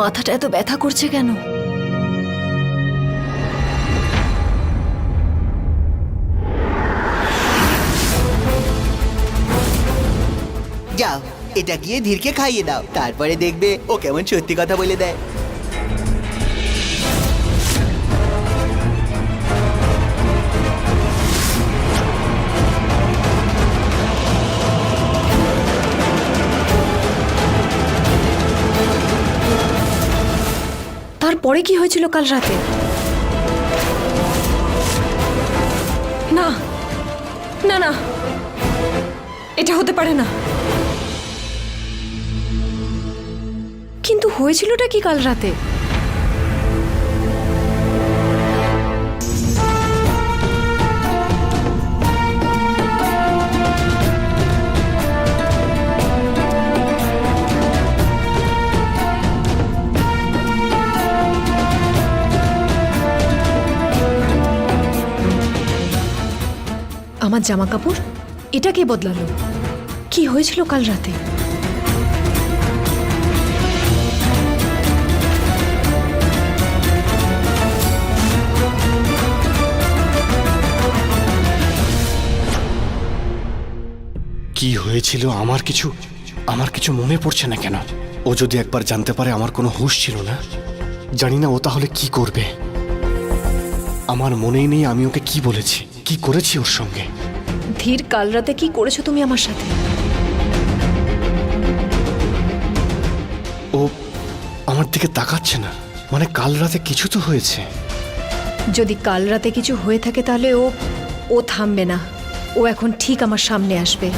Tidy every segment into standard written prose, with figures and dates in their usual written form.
মাথাটা এত ব্যথা করছে কেন? যাও, এটা গিয়ে ধীরকে খাইয়ে দাও, তারপরে দেখবে ও কেমন সত্যি কথা বলে দেয়। তারপরে কি হয়েছিল কাল রাতে? না না না, এটা হতে পারে না। কিন্তু হয়েছিলটা কি কাল রাতে? আমার জামা কাপড় এটা কে বদলালো? কি হয়েছিল কাল রাতে? কি হয়েছিল আমার কিছু মনে পড়ছে না কেন? ও যদি একবার জানতে পারে আমার কোনো হুঁশ ছিল না, জানি না ও তাহলে কি করবে। আমার মনেই নেই আমি ওকে কি বলেছি, কি করেছি ওর সঙ্গে। ধীর, কাল রাতে কি করেছো তুমি আমার সাথে? ও আমার দিকে তাকাচ্ছে না, মানে কাল রাতে কিছু তো হয়েছে। যদি কাল রাতে কিছু হয়ে থাকে তাহলে ও থামবে না। ও এখন ঠিক আমার সামনে আসবে।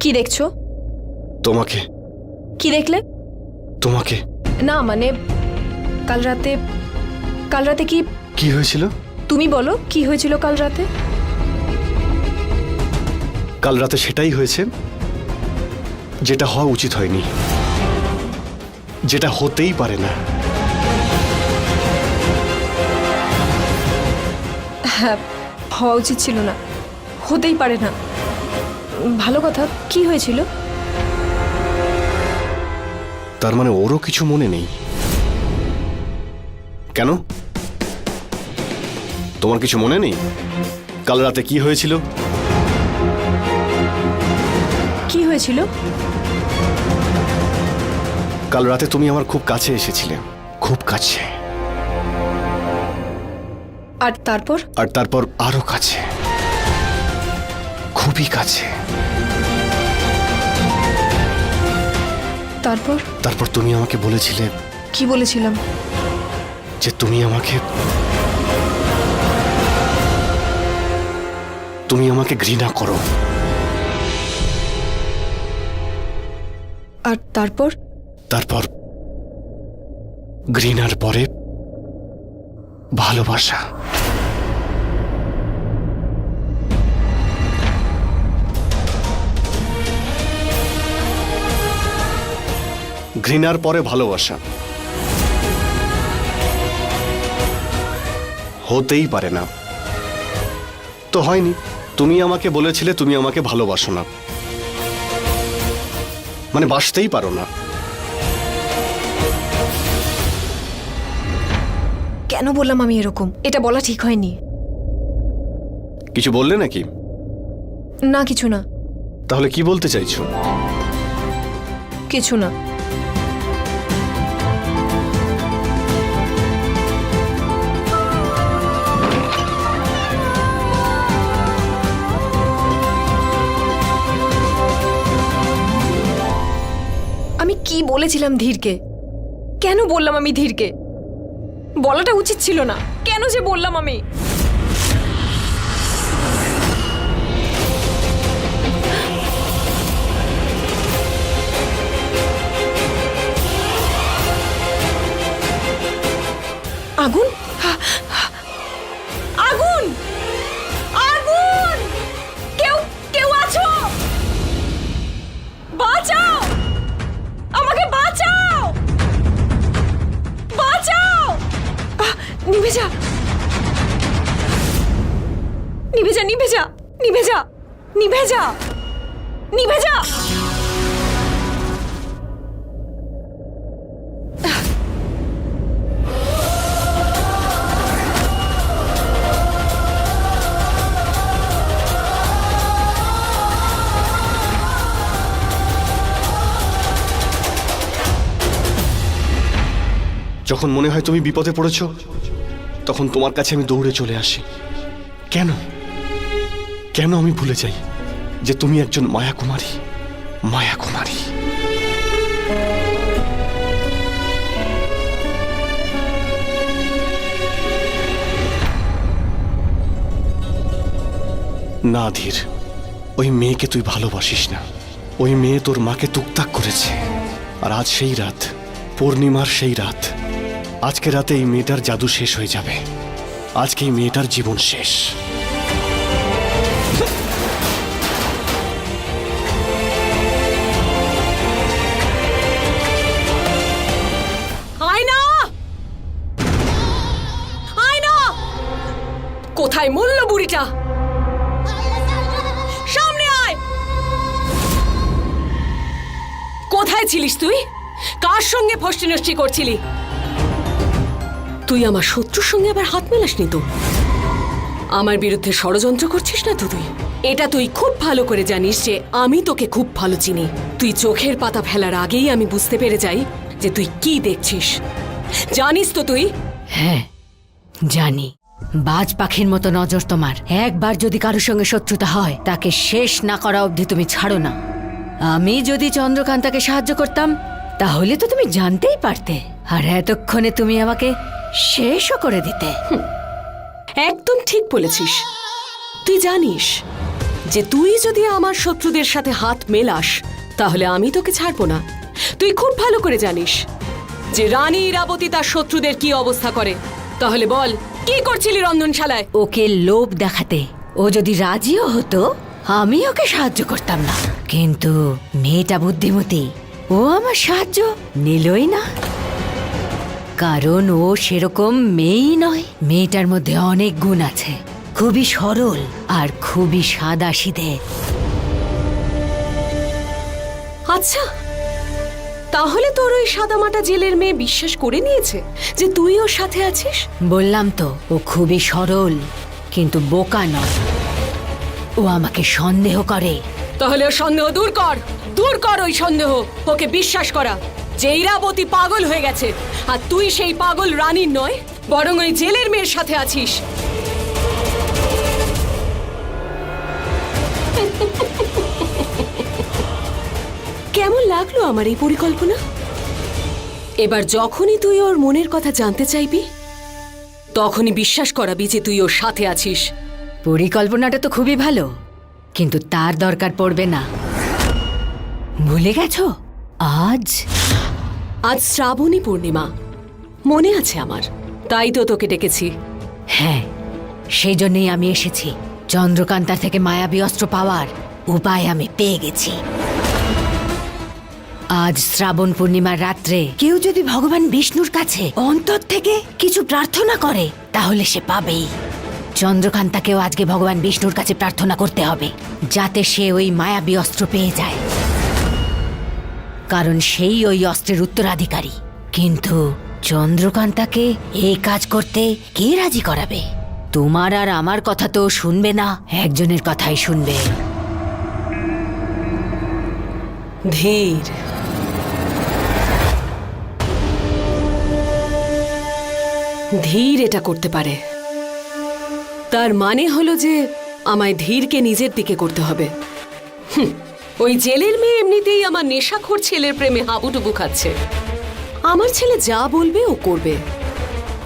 কি দেখছো? তোমাকে। কি দেখলে? তোমাকে না মানে কাল রাতে কি কি হয়েছিল? তুমি বলো, কি হয়েছিল কাল রাতে? কাল রাতে সেটাই হয়েছে যেটা হওয়া উচিত হয়নি, যেটা হতেই পারে না। হ্যাঁ, হওয়া উচিত ছিল না, হতেই পারে না। ভালো কথা, কি হয়েছিল? তার মানে ওরও কিছু মনে নেই? কেন, তোমার কিছু মনে নেই কাল রাতে কি হয়েছিল? কি হয়েছিল? কাল রাতে তুমি আমার খুব কাছে এসেছিলে, খুব কাছে। আর তারপর আরো কাছে, খুবই কাছে। তারপর তুমি আমাকে বলেছিলে। কি বলেছিলাম? যে তুমি আমাকে ঘৃণা করো। আর তারপর ঘৃণার পরে ভালোবাসা। ঘৃণার পরে ভালোবাসা হতেই পারে না। তো হয়নি। তুমি আমাকে বলেছিলে তুমি আমাকে ভালোবাসো না, মানে বাসতেই পারো না। কেন বললাম আমি এরকম? এটা বলা ঠিক হয়নি। কিছু বললে নাকি? না, কিছু না। তাহলে কি বলতে চাইছো? কিছু না। আমি কি বলেছিলাম ধীরকে? কেন বললাম আমি ধীরকে? বলাটা উচিত ছিল না। কেন যে বললাম আমি? আগুন, আগুন, আগুন! কেউ আছো? বাঁচাও! আমাকে বাঁচাও! বাঁচাও! নিভে যা, নিভে যা, নিভে যা। নিভে যা, নিভে যা, নিভে যা। যখন মনে হয় তুমি বিপদে পড়েছো, তখন তোমার কাছে আমি দৌড়ে চলে আসি। কেন কেন আমি ভুলে যাই যে তুমি একজন মায়াকুমারী, মায়াকুমারী। না ধীর, ওই মেয়েকে তুই ভালোবাসিস না। ওই মেয়ে তোর মাকে তুকতাক করেছে। আর আজ সেই রাত, পূর্ণিমার সেই রাত। আজকে রাতে এই মেয়েটার জাদু শেষ হয়ে যাবে। আজকে এই মেয়েটার জীবন শেষ। আয়না, আয়না, কোথায় মূল্য বুড়িটা? সামনে আয়। কোথায় ছিলিস তুই? কার সঙ্গে ফষ্টি নষ্টি করছিলি? তুই আমার শত্রুর সঙ্গে আবার হাত মেলাসনি তো? আমার বিরুদ্ধে ষড়যন্ত্র করছিস না তো তুই? এটা তুই খুব ভালো করে জানিস যে আমি তোকে খুব ভালো চিনি। তুই চোখের পাতা ফেলার আগেই আমি বুঝতে পেরে যাই যে তুই কি দেখছিস। জানিস তো তুই? হ্যাঁ জানি। বাজ পাখির মতো নজর তোমার। একবার যদি কারোর সঙ্গে শত্রুতা হয়, তাকে শেষ না করা অবধি তুমি ছাড়ো না। আমি যদি চন্দ্রকান্তাকে সাহায্য করতাম, তাহলে তো তুমি জানতেই পারতে, আর এতক্ষণে তুমি আমাকে শেষও করে দিতে। একদম ঠিক বলেছিস। তুই জানিস যে তুই যদি আমার শত্রুদের সাথে হাত মেলাস, তাহলে আমি তোকে ছাড়বো না। তুই খুব ভালো করে জানিস যে রানী ইরাবতী তার শত্রুদের কি অবস্থা করে। তাহলে বল, কি করছিলি রন্ধনশালায়? ওকে লোভ দেখাতে। ও যদি রাজিও হতো, আমি ওকে সাহায্য করতাম না। কিন্তু মেয়েটা বুদ্ধিমতী, ও আমার সাহায্য নিলই না। কারণ ও সেরকম মেয়েই নয়। মেয়েটার মধ্যে অনেক গুণ আছে, খুবই সরল আর খুবই সাদাসিধে। আচ্ছা, তাহলে তোর ওই সাদামাটা জেলের মেয়ে বিশ্বাস করে নিয়েছে যে তুই ওর সাথে আছিস? বললাম তো, ও খুবই সরল কিন্তু বোকা নয়। ও আমাকে সন্দেহ করে। তাহলে ওর সন্দেহ দূর কর, দূর কর ওই সন্দেহ। ওকে বিশ্বাস করা যে ইরাবতী পাগল হয়ে গেছে, আর তুই সেই পাগল রানীর নয়, বরং ওই জেলের মেয়ের সাথে আছিস। কেমন লাগলো আমার এই পরিকল্পনা? এবার যখনই তুই ওর মনের কথা জানতে চাইবি, তখনই বিশ্বাস করাবি যে তুই ওর সাথে আছিস। পরিকল্পনাটা তো খুবই ভালো, কিন্তু তার দরকার পড়বে না। ভুলে গেছো আজ আজ শ্রাবণী পূর্ণিমা, মনে আছে আমার। তাই তো তোকে ডেকেছি। হ্যাঁ, সেই জন্যই আমি এসেছি। চন্দ্রকান্তার থেকে মায়াবী অস্ত্র পাওয়ার উপায় আমি পেয়ে গেছি। আজ শ্রাবণ পূর্ণিমার রাত্রে কেউ যদি ভগবান বিষ্ণুর কাছে অন্তর থেকে কিছু প্রার্থনা করে, তাহলে সে পাবেই। চন্দ্রকান্তাকেও আজকে ভগবান বিষ্ণুর কাছে প্রার্থনা করতে হবে, যাতে সে ওই মায়াবী অস্ত্র পেয়ে যায়, কারণ সেই ওই অস্ত্রের উত্তরাধিকারী। কিন্তু চন্দ্রকান্তাকে এই কাজ করতে কে রাজি করাবে? তোমার আর আমার কথা তো শুনবে না, একজনের কথাই শুনবে। ধীর, ধীর এটা করতে পারে। তার মানে হলো যে আমায় ধীরকে নিজের দিকে করতে হবে। ওই জেলের মেয়ে এমনিতেই আমার নেশাখোর ছেলের প্রেমে হাবুডুবু খাচ্ছে। আমার ছেলে যা বলবে ও করবে,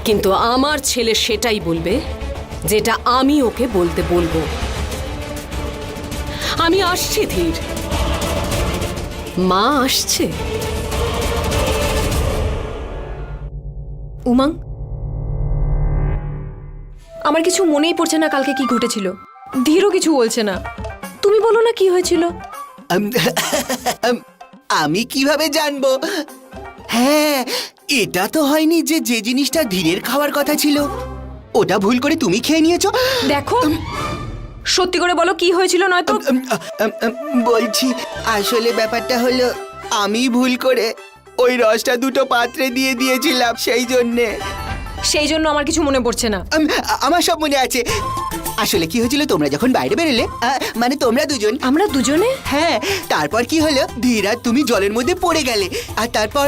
কিন্তু আমার ছেলে সেটাই বলবে যেটা আমি ওকে বলতে বলবো। আমি আসছি ধীর, মা আসছে। উমাং, আমার কিছু মনেই পড়ছে না কালকে কি ঘটেছিল। ধীরও কিছু বলছে না। তুমি বলো না কি হয়েছিল। আমি কিভাবে জানবো? হ্যাঁ, এটা তো হয়নি যে যে জিনিসটা ধীরের খাওয়ার কথা ছিল, ওটা ভুল করে তুমি খেয়ে নিয়েছো। দেখো, সত্যি করে বলো কি হয়েছিল, নয়তো বলছি আসলে ব্যাপারটা হলো আমি ভুল করে ওই রসটা দুটো পাত্রে দিয়ে দিয়েছিলাম, সেই জন্যে সেই জন্য আমার কিছু মনে পড়ছে না। আমার সব মনে আছে। আসলে কি হয়েছিল, তোমরা যখন বাইরে বেরোলে, মানে তোমরা দুজন, আমরা দুজনে? হ্যাঁ, তারপর কি হলো, ধীর আর তুমি জলের মধ্যে পড়ে গেলে, আর তারপর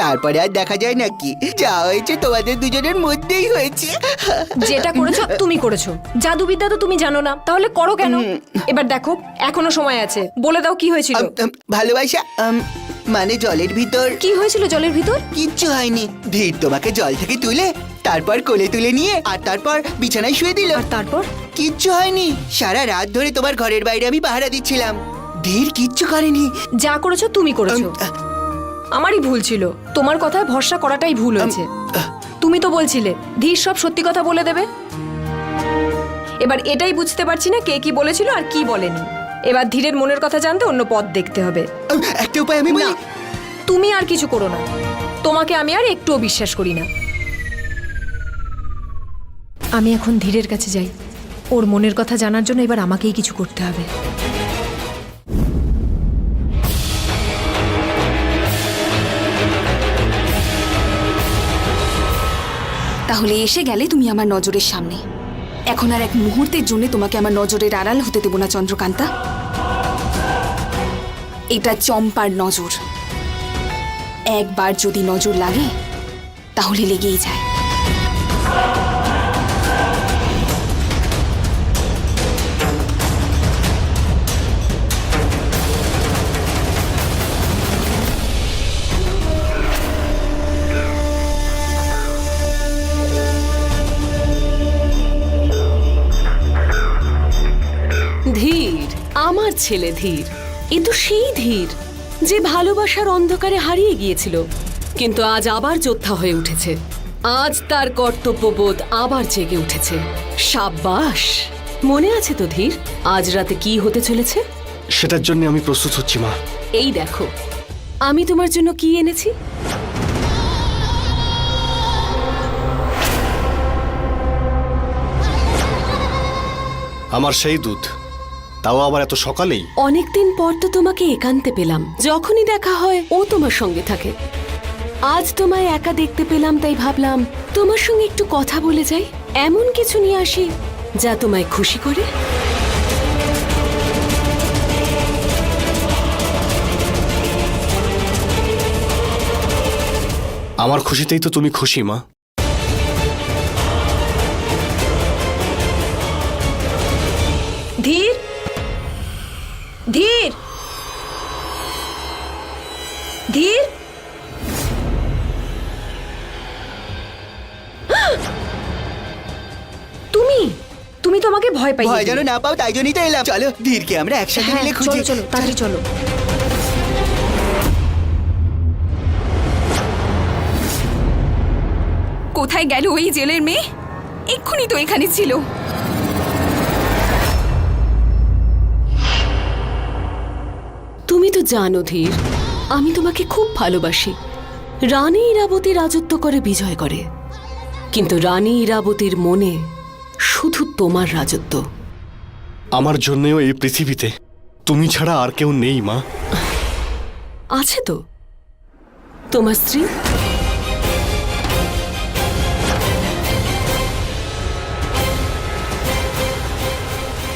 তারপরে আর দেখা যায় নাকি, যা হয়েছে তোমাদের দুজনের মধ্যেই হয়েছে। যেটা করেছো তুমি করেছো, জাদুবিদ্যা তো তুমি জানো না, তাহলে করো কেন? এবার দেখো এখনো সময় আছে, বলে দাও কি হয়েছিল। ভালোবাসা, মানে জলের ভিতর কি হয়েছিল জলের ভিতর? কিচ্ছু হয়নি। ধীর তোমাকে জল থেকে তুলে তারপর কোলে তুলে নিয়ে আর তারপর বিছানায় শুয়ে দিল। আর তারপর? কিচ্ছু হয়নি। সারা রাত ধরে তোমার ঘরের বাইরে আমি পাহারা দিচ্ছিলাম। ধীর কিচ্ছু করেনি। যা করেছো তুমি করেছো, আমারই ভুল ছিল। তোমার কথায় ভরসা করাটাই ভুল হয়েছে। তুমি তো বলছিলে ধীর সব সত্যি কথা বলে দেবে। এবার এটাই বুঝতে পারছি না কে কি বলেছিল আর কি বলেনি। এবার ধীরের মনের কথা জানতে অন্য পথ দেখতে হবে। একটা উপায় আমি বলি। না, তুমি আর কিছু করো না। তোমাকে আমি আর একটুও বিশ্বাস করি না। আমি এখন ধীরের কাছে যাই। ওর মনের কথা জানার জন্য এবার আমাকেই কিছু করতে হবে। তাহলে এসে গেলে তুমি আমার নজরের সামনে। এখন আর এক মুহূর্তের জন্য তোমাকে আমার নজরের আড়াল হতে দেব না চন্দ্রকান্তা। এটা চম্পার নজর। একবার যদি নজর লাগে তাহলে লেগেই যায়। ধীর, আমার ছেলে ধীর। এ তো সেই ধীর যে ভালোবাসার অন্ধকারে হারিয়ে গিয়েছিল, কিন্তু আজ আবার যোদ্ধা হয়ে উঠেছে। আজ তার কর্তব্যবোধ আবার জেগে উঠেছে। সাব্বাস। মনে আছে তো ধীর, আজ রাতে কি হতে চলেছে? সেটার জন্য আমি প্রস্তুত হচ্ছি মা। এই দেখো, আমি তোমার জন্য কি এনেছি। আমার সেই দুধ, তাও আবার এত সকালেই। অনেকদিন পর তো তোমাকে একান্তে পেলাম। যখনই দেখা হয় ও তোমার সঙ্গে থাকে। আজ তোমায় একা দেখতে পেলাম, তাই ভাবলাম তোমার সঙ্গে একটু কথা বলে যাই। এমন কিছু নিয়ে আসি যা তোমায় খুশি করে। আমার খুশিতেই তো তুমি খুশি মা। ধীর, ধীর, ধীর। তুমি তো আমাকে ভয় পাই। ভয় যেন না পাও, তাই জন্যই তো এলাম। চলো ধীরকে আমরা একসাথে মিলে খুঁজি। চলো তাড়াতাড়ি চলো। কোথায় গেল ওই জেলের মেয়ে? এক্ষুনি তো এখানে ছিল। তুমি তো জানো ধীর, আমি তোমাকে খুব ভালোবাসি। রানী ইরাবতী রাজত্ব করে বিজয় করে, কিন্তু রানী ইরাবতীর মনে শুধু তোমার রাজত্ব। আমার জন্যও এই পৃথিবীতে তুমি ছাড়া আর কেউ নেই মা। আছে তো তোমার স্ত্রী।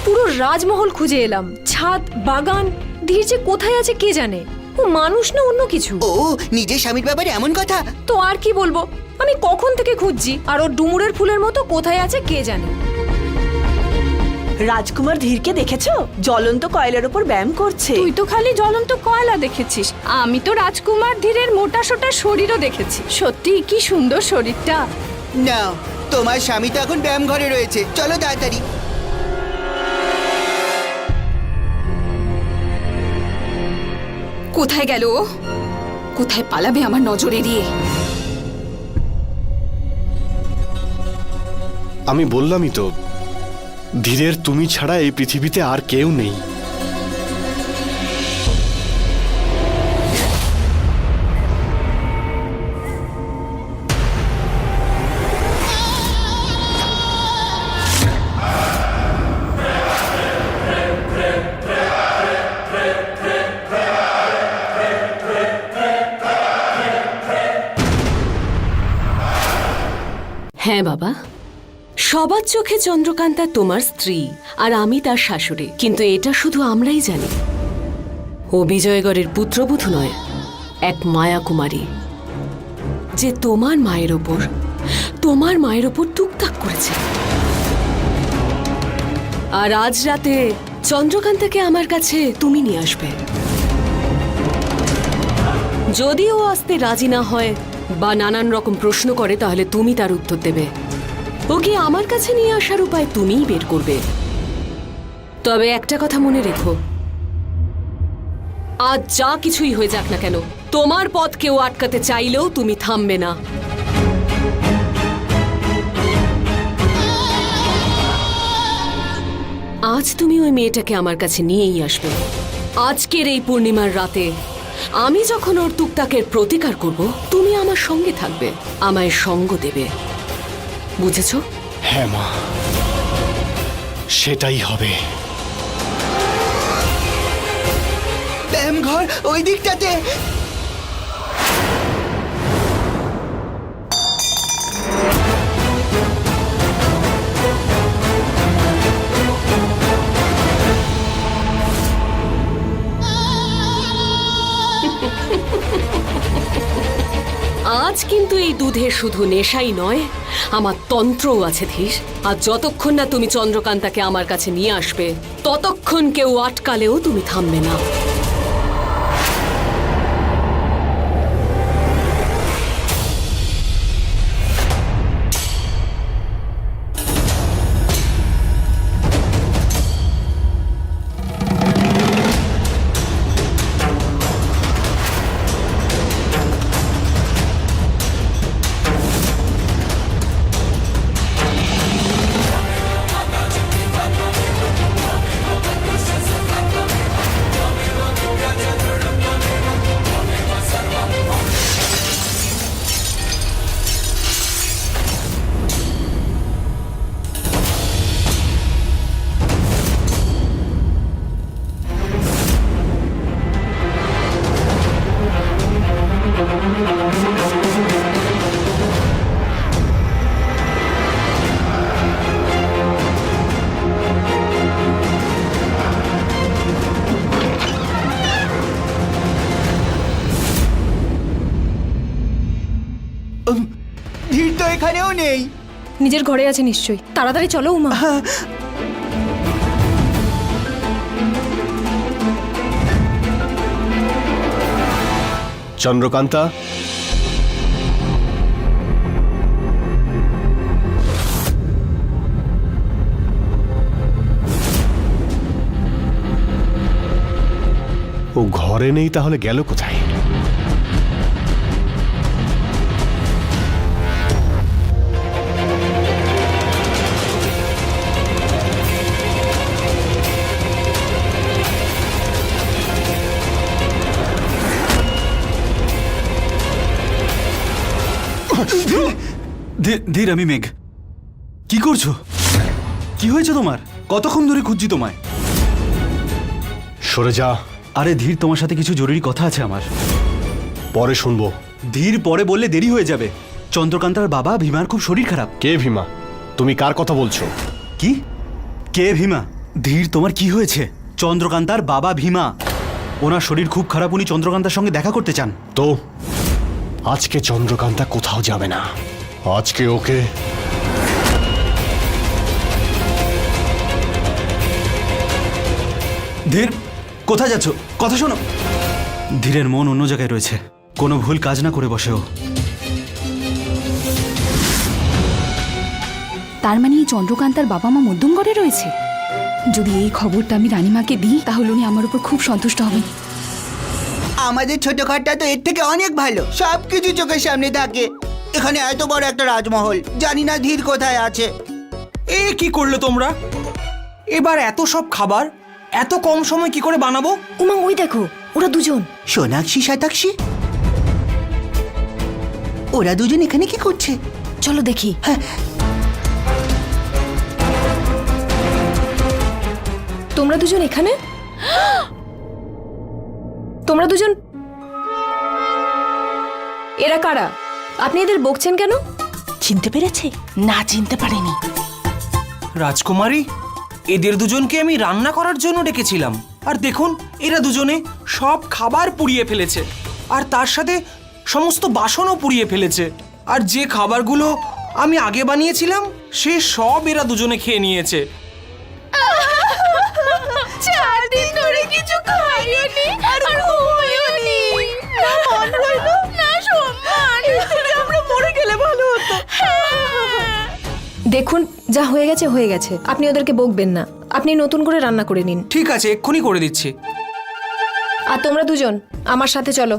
পুরো রাজমহল খুঁজে এলাম, ছাদ, বাগান। ধীর যে কোথায় আছে কে জানে। ও মানুষ না অন্য কিছু। ও নিজের স্বামীর ব্যাপারে এমন কথা। তো আর কি বলবো, আমি কখন থেকে খুঁজছি। আর ও ডুমুরের ফুলের মতো কোথায় আছে কে জানে। রাজকুমার ধীরকে দেখেছো? জ্বলন্ত কয়লার উপর ব্যায়াম করছে। তুই তো খালি জ্বলন্ত কয়লা দেখেছিস, আমি তো রাজকুমার ধীরের মোটা সোটা শরীরও দেখেছি। সত্যি কি সুন্দর শরীরটা। না, তোমার স্বামী তো এখন ব্যায়াম ঘরে রয়েছে। চলো তাড়াতাড়ি। কোথায় গেল ও? কোথায় পালাবে আমার নজর এড়িয়ে? আমি বললামই তো, ধীরের তুমি ছাড়া এই পৃথিবীতে আর কেউ নেই। হ্যাঁ বাবা, সবার চোখে চন্দ্রকান্তা তোমার স্ত্রী আর আমি তার শাশুড়ি, কিন্তু এটা শুধু আমরাই জানি ও বিজয়গড়ের পুত্রবধূ নয়, এক মায়া কুমারী, যে তোমার মায়ের ওপর টুকটাক করেছে। আর আজ রাতে চন্দ্রকান্তাকে আমার কাছে তুমি নিয়ে আসবে। যদি ও আসতে রাজি না হয় বা নানান রকম প্রশ্ন করে, তাহলে তুমি তার উত্তর দেবে। ওকে আমার কাছে নিয়ে আসার উপায় তুমিই বের করবে। তবে একটা কথা মনে রেখো, আজ যা কিছুই হয়ে যাক না কেন, তোমার পথ কেউ আটকাতে চাইলেও তুমি থামবে না। আজ তুমি ওই মেয়েটাকে আমার কাছে নিয়েই আসবে। আজকের এই পূর্ণিমার রাতে আমি যখন ওর টুকটাকের প্রতিকার করব, তুমি আমার সঙ্গে থাকবে, আমায় সঙ্গ দেবে। বুঝেছো? হ্যাঁ মা, সেটাই হবে। ব্যায়াম ঘর ওই দিকটাতে। আজ কিন্তু এই দুধের শুধু নেশাই নয়, আমার তন্ত্রও আছে ধীর। আর যতক্ষণ না তুমি চন্দ্রকান্তাকে আমার কাছে নিয়ে আসবে, ততক্ষণ কেউ আটকালেও তুমি থামবে না। ধীর তো এখানেও নেই। নিজের ঘরে আছে নিশ্চয়ই। তাড়াতাড়ি চলো উমা। চন্দ্রকান্তা, ও ঘরে নেই, তাহলে গেল কোথায়? ধীর, আমি মেঘ। কি করছো? কি হয়েছে তোমার? কতক্ষণ ধরে খুঁজছি তোমায়। সরে যা। আরে ধীর, তোমার সাথে কিছু জরুরি কথা আছে আমার। পরে শুনবো। ধীর, পরে বললে দেরি হয়ে যাবে। চন্দ্রকান্তার বাবা ভীমার খুব শরীর খারাপ। কে ভীমা? তুমি কার কথা বলছো? কি? কে ভীমা? ধীর, তোমার কি হয়েছে? চন্দ্রকান্তার বাবা ভীমা, ওনার শরীর খুব খারাপ, উনি চন্দ্রকান্তার সঙ্গে দেখা করতে চান। তো আজকে চন্দ্রকান্তা কোথাও যাবে না। আজকে ওকে ধীর, কোথায় যাচ্ছ? কথা শোনো। ধীরের মন অন্য জায়গায় রয়েছে, কোনো ভুল কাজ না করে বসে ও। তার মানে এই চন্দ্রকান্তার বাবা মা মধ্যমগড়ে রয়েছে। যদি এই খবরটা আমি রানীমাকে দিই, তাহলে উনি আমার উপর খুব সন্তুষ্ট হবেন। আমাদের ছোটখাটটা তো এর থেকে অনেক ভালো, সবকিছু চোখের সামনে থাকে। এখানে এত বড় একটা রাজমহল, জানি না ধীর কোথায় আছে। এ কি করলে তোমরা? এবার এত সব খাবার এত কম সময় কি করে বানাবো? উমা, ওই দেখো, ওরা দুজন। সোনাক্ষী শতাক্ষী, ওরা দুজন এখানে কি করছে? চলো দেখি। তোমরা দুজন এখানে? তোমরা দুজন, এরা কারা? আপনি এদের বকছেন কেন? ছি চিনতে পেরেছে? না, চিনতে পারেনি। রাজকুমারী, এদের দুজনকে আমি রান্না করার জন্য ডেকেছিলাম, আর দেখুন এরা দুজনে সব খাবার পুড়িয়ে ফেলেছে, আর তার সাথে সমস্ত বাসনও পুড়িয়ে ফেলেছে। আর যে খাবারগুলো আমি আগে বানিয়েছিলাম সে সব এরা দুজনে খেয়ে নিয়েছে। 4 দিন ধরে কিছু খাইনি আর ঘুমোইনি। না মন রইলো, না সম্মান। আমরা মরে গেলে ভালো হতো। দেখুন, যা হয়ে গেছে হয়ে গেছে, আপনি ওদেরকে বকবেন না। আপনি নতুন করে রান্না করে নিন। ঠিক আছে, এক্ষুনি করে দিচ্ছি। আর তোমরা দুজন আমার সাথে চলো।